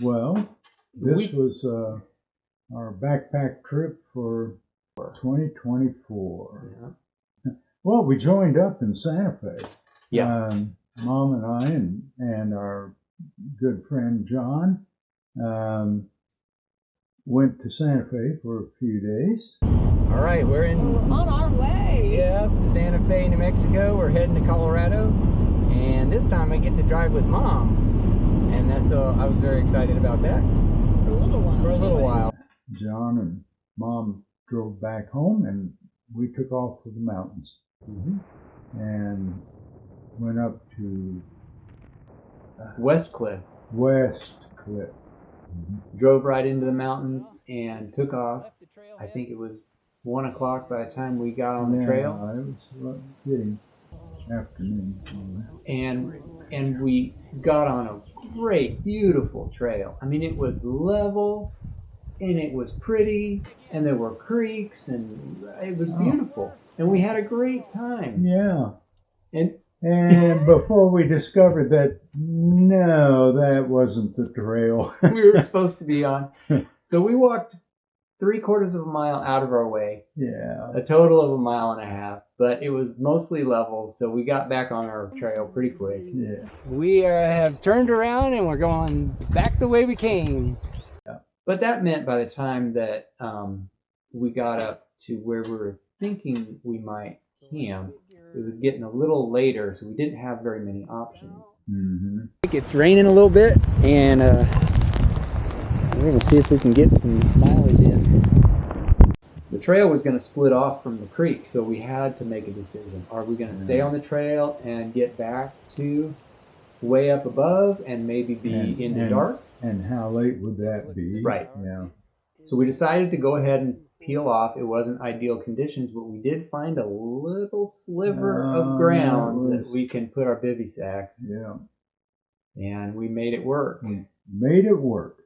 Well, this was our backpack trip for 2024. Yeah. Well, we joined up in Santa Fe. Yeah. Mom and I and our good friend John went to Santa Fe for a few days. All right, we're on our way. Yeah, Santa Fe, New Mexico. We're heading to Colorado, and this time I get to drive with Mom, and that's I was very excited about that. For a little while. For a little while. John and Mom drove back home, and we took off for the mountains and went up to Westcliff. Westcliff. Drove right into the mountains and took off. I think it was 1 o'clock by the time we got on the trail. It was getting afternoon. And we got on a great, beautiful trail. I mean, it was level, and it was pretty, and there were creeks, and it was beautiful. And we had a great time. Yeah. And before we discovered that, no, that wasn't the trail we were supposed to be on. So we walked 3/4 of a mile out of our way. Yeah. A total of 1.5 miles, but it was mostly level, so we got back on our trail pretty quick. Yeah. We have turned around and we're going back the way we came. Yeah. But that meant by the time that we got up to where we were thinking we might camp, it was getting a little later, so we didn't have very many options. It's raining a little bit, and we're going to see if we can get some mileage in. The trail was going to split off from the creek, so we had to make a decision. Are we going to stay on the trail and get back to way up above and maybe be in the dark? And how late would that be? Right. Yeah. So we decided to go ahead and peel off. It wasn't ideal conditions, but we did find a little sliver of ground that we can put our bivy sacks. Yeah. And we made it work. We made it work.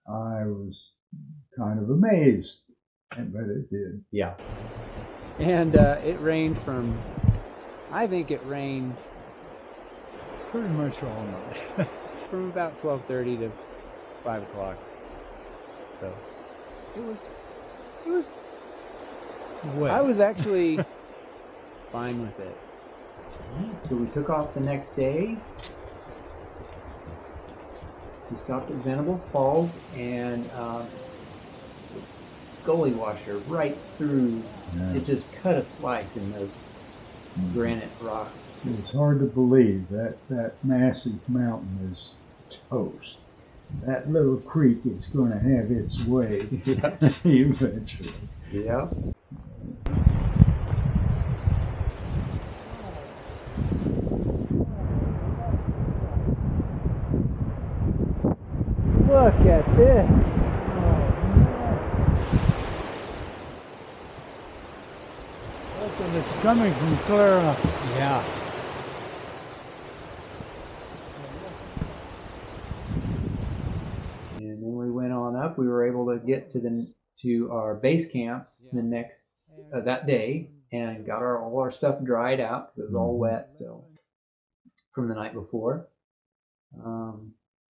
I was kind of amazed, but it did. Yeah. And it rained I think it rained pretty much all night. from about 12:30 to 5 o'clock. So it was well, I was actually fine with it. So we took off the next day. We stopped at Venable Falls, and it's this gully washer right through. Yeah. It just cut a slice in those granite rocks. It's hard to believe that massive mountain is toast. That little creek is going to have its way eventually. Yeah. Look at this. Look, and it's coming from Clara. Yeah. And when we went on up, we were able to get to our base camp the next that day, and got all our stuff dried out because it was all wet still from the night before.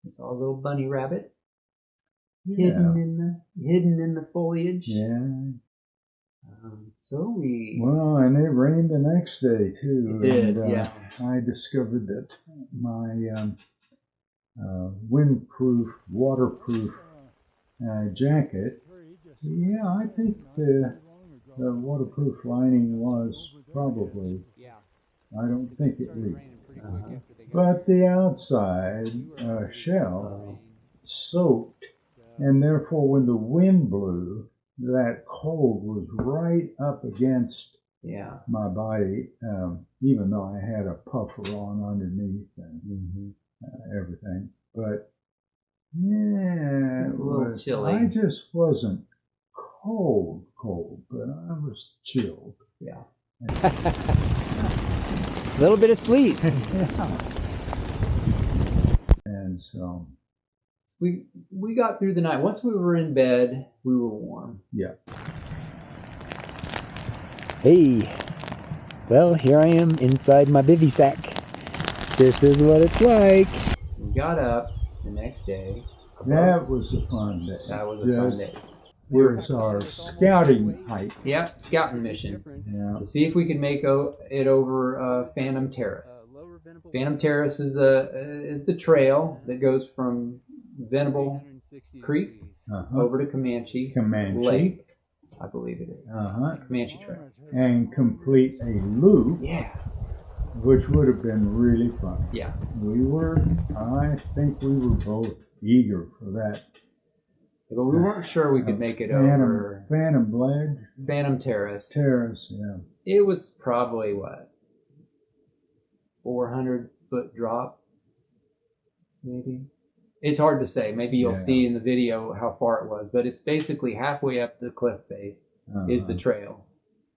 We saw a little bunny rabbit hidden in the foliage. Yeah. So Well, and it rained the next day too. It did, and, yeah. I discovered that my windproof, waterproof jacket. Yeah, I think the waterproof lining was probably. I don't think it leaked. But the outside shell soaked, and therefore when the wind blew, that cold was right up against my body, even though I had a puffer on underneath and everything. But yeah, it's a little chilly. I just wasn't cold, but I was chilled. Yeah. A little bit of sleep. And so we got through the night. Once we were in bed, we were warm. Yeah. Hey, well, here I am inside my bivy sack. This is what it's like. We got up the next day, That was a fun day. That was a fun day. Here's our scouting hike. Yep, scouting mission. Yeah. To see if we can make it over Phantom Terrace. Phantom Terrace is the trail that goes from Venable Creek over to Comanche Lake, I believe it is. Comanche Trail. And complete a loop. Yeah. Which would have been really fun. Yeah. I think we were both eager for that. But we weren't sure we could make it over. Phantom Ledge? Phantom Terrace. Yeah. It was probably, 400-foot drop, maybe? It's hard to say. Maybe you'll see in the video how far it was. But it's basically halfway up the cliff face is the trail.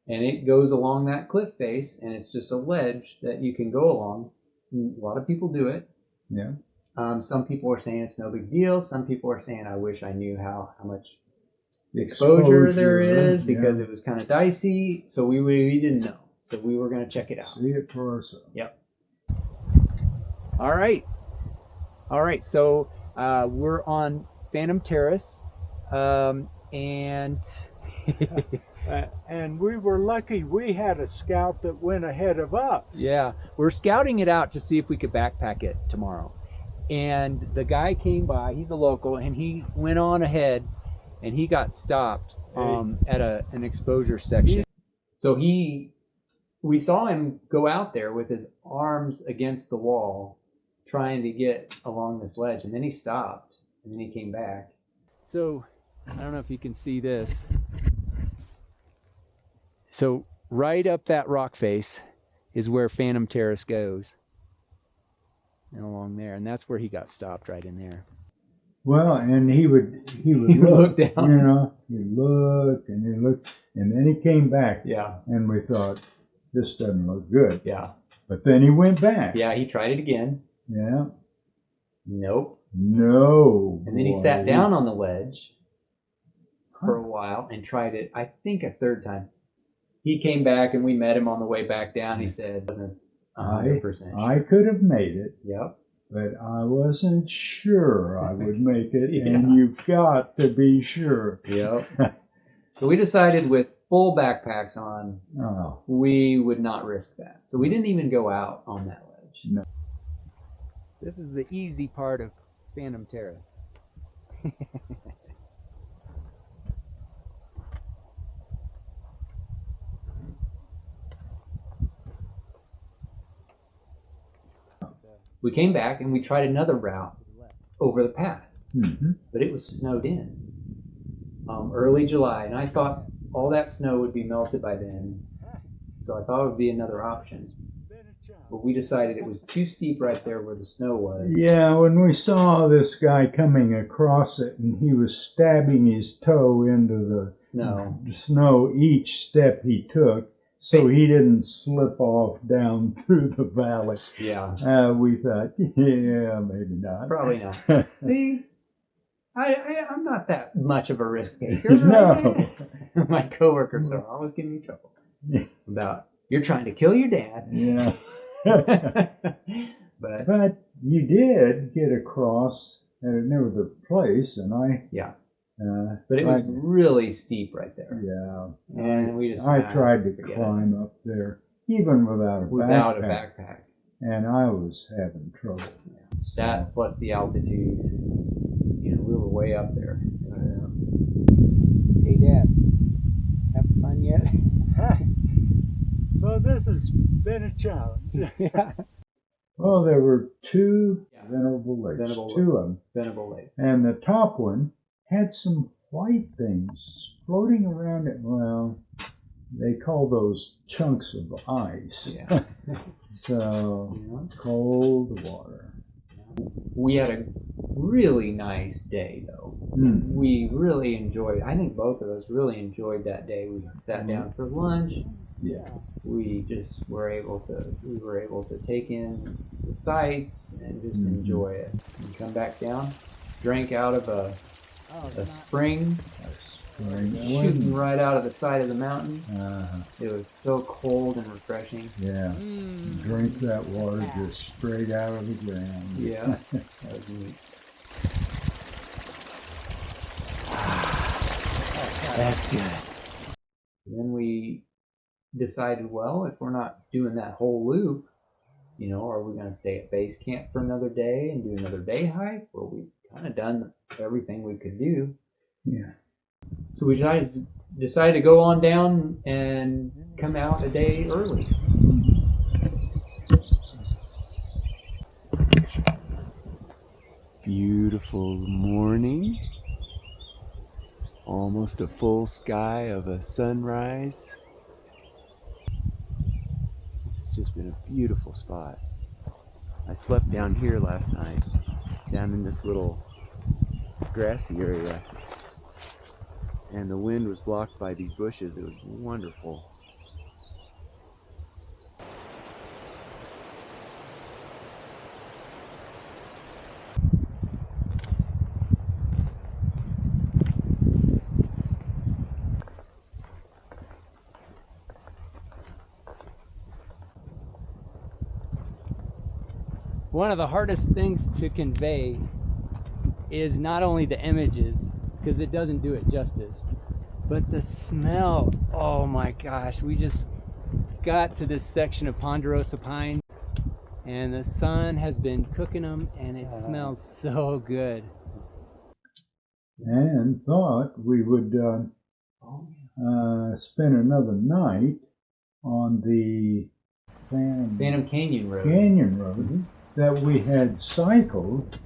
And it goes along that cliff face, and it's just a ledge that you can go along. A lot of people do it. Yeah. Some people are saying it's no big deal. Some people are saying, I wish I knew how much exposure there is, because it was kind of dicey. So we didn't know. So we were going to check it out. See it for ourselves. Yep. All right. So we're on Phantom Terrace, and and we were lucky we had a scout that went ahead of us. Yeah, we're scouting it out to see if we could backpack it tomorrow. And the guy came by, he's a local, and he went on ahead and he got stopped at an exposure section. So we saw him go out there with his arms against the wall trying to get along this ledge, and then he stopped, and then he came back. So I don't know if you can see this. So right up that rock face is where Phantom Terrace goes. And along there, and that's where he got stopped, right in there. Well, and he would look down. He'd look, and then he came back. Yeah. And we thought, this doesn't look good. Yeah. But then he went back. Yeah, he tried it again. Yeah. Nope. No. And then he sat down on the ledge for a while and tried it, I think, a third time. He came back and we met him on the way back down. He said it wasn't 100% sure. I could have made it. Yep. But I wasn't sure I would make it, and you've got to be sure. Yep. So we decided with full backpacks on, we would not risk that. So we didn't even go out on that ledge. No. This is the easy part of Phantom Terrace. We came back and we tried another route over the pass, but it was snowed in early July, and I thought all that snow would be melted by then, so I thought it would be another option. But we decided it was too steep right there where the snow was. Yeah, when we saw this guy coming across it, and he was stabbing his toe into the snow each step he took, so he didn't slip off down through the valley. Yeah. We thought, yeah, maybe not. Probably not. See, I'm not that much of a risk taker. No. My coworkers are always giving me trouble about, you're trying to kill your dad. Yeah. But you did get across at another place, and but it was really steep right there. Yeah. And we just I tried to climb up there, even without a backpack. And I was having trouble. That plus the altitude, we were way up there. Hey, Dad, having fun yet? Well, this has been a challenge. Well, there were two Venable Lakes, two of them. Venable Lakes. And the top one had some white things floating around it. Well, they call those chunks of ice. Yeah. So, cold water. We had a really nice day, though. We really enjoyed, I think both of us really enjoyed that day. We sat down for lunch. Yeah. We just were able to take in the sights and just enjoy it. And come back down, drank out of a spring, shooting right out of the side of the mountain. It was so cold and refreshing. Yeah. Drink that water just straight out of the ground. Yeah. That was neat. That's good. Then we decided, well, if we're not doing that whole loop, you know, are we going to stay at base camp for another day and do another day hike? Well, we've kind of done everything we could do. Yeah. So we decided to go on down and come out a day early. Beautiful morning. Almost a full sky of a sunrise. This has just been a beautiful spot. I slept down here last night, down in this little grassy area. And the wind was blocked by these bushes. It was wonderful. One of the hardest things to convey is not only the images, because it doesn't do it justice, but the smell. Oh my gosh, we just got to this section of ponderosa pines and the sun has been cooking them and it smells so good. And thought we would spend another night on the Phantom Canyon Road. Road that we had cycled.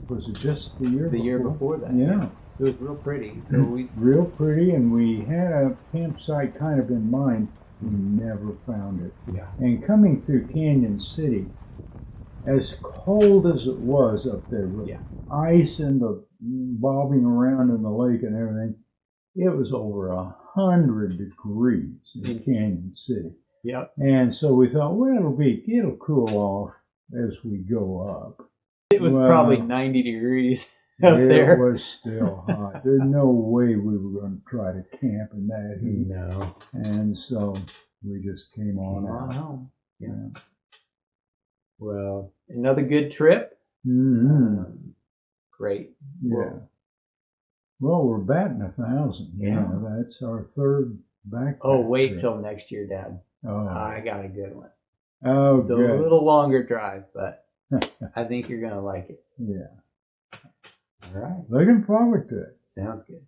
Was it just the year? The year before that. Yeah. It was real pretty. So real pretty, and we had a campsite kind of in mind. We never found it. Yeah. And coming through Canyon City, as cold as it was up there with ice and the bobbing around in the lake and everything, it was over 100 degrees in Canyon City. Yep. And so we thought, well, it'll cool off as we go up. It was probably 90 degrees up there. It was still hot. There's no way we were going to try to camp in that heat. No. And so we just came on out. Home. Yeah. Well, another good trip. Mm-hmm. Great. Yeah. Well, we're batting 1,000. Yeah. That's our third backpack. Oh, wait trip. till next year, Dad. Oh. I got a good one. Oh, it's good. a little longer drive, but I think you're going to like it. Yeah. All right. Looking forward to it. Sounds good.